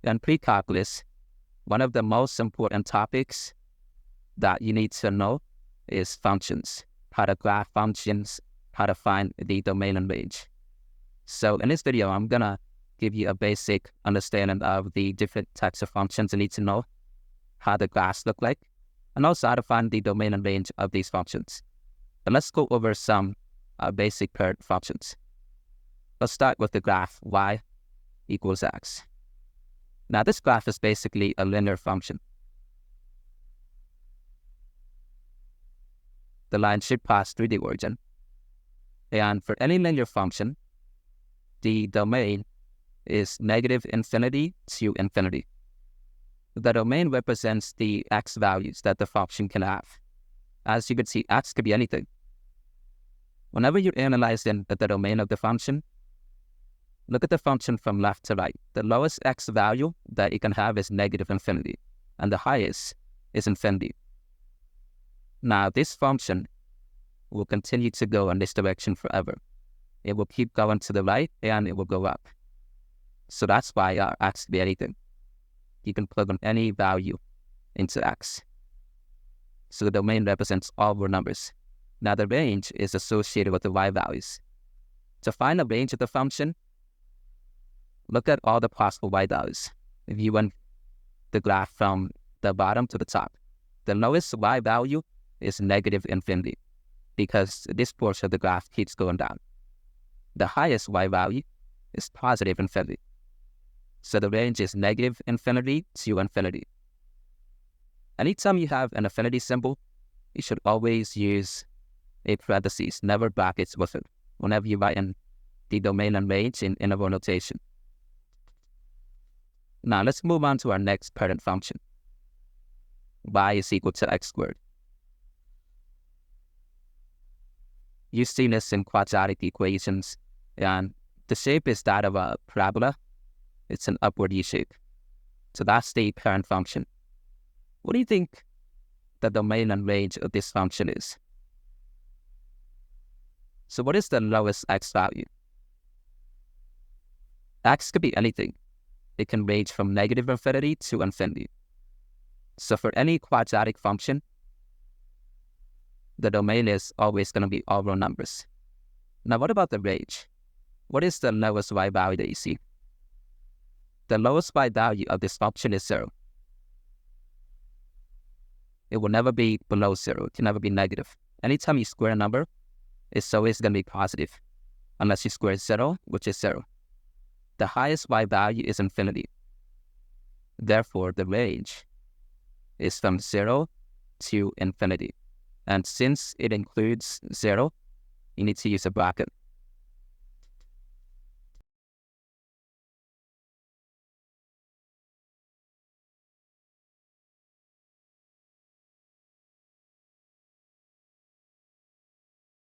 In precalculus, one of the most important topics that you need to know is functions, how to graph functions, how to find the domain and range. So in this video, I'm going to give you a basic understanding of the different types of functions you need to know, how the graphs look like, and also how to find the domain and range of these functions. And let's go over some basic paired functions. Let's start with the graph y equals x. Now this graph is basically a linear function. The line should pass through the origin. And for any linear function, the domain is negative infinity to infinity. The domain represents the x values that the function can have. As you can see, x could be anything. Whenever you're analyzing the domain of the function, look at the function from left to right. The lowest x value that it can have is negative infinity, and the highest is infinity. Now, this function will continue to go in this direction forever. It will keep going to the right, and it will go up. So that's why x can be anything. You can plug in any value into x. So the domain represents all real numbers. Now, the range is associated with the y values. To find the range of the function, look at all the possible y values. If you want the graph from the bottom to the top, the lowest y value is negative infinity because this portion of the graph keeps going down. The highest y value is positive infinity. So the range is negative infinity to infinity. Anytime you have an infinity symbol, you should always use a parentheses, never brackets with it, whenever you write in the domain and range in interval notation. Now let's move on to our next parent function. Y is equal to x squared. You've seen this in quadratic equations, and the shape is that of a parabola. It's an upward U shape. So that's the parent function. What do you think the domain and range of this function is? So what is the lowest x value? X could be anything. It can range from negative infinity to infinity. So for any quadratic function, the domain is always going to be all real numbers. Now what about the range? What is the lowest y value that you see? The lowest y value of this function is 0. It will never be below 0. It can never be negative. Anytime you square a number, it's always going to be positive, unless you square 0, which is 0. The highest y value is infinity. Therefore, the range is from 0 to infinity. And since it includes 0, you need to use a bracket.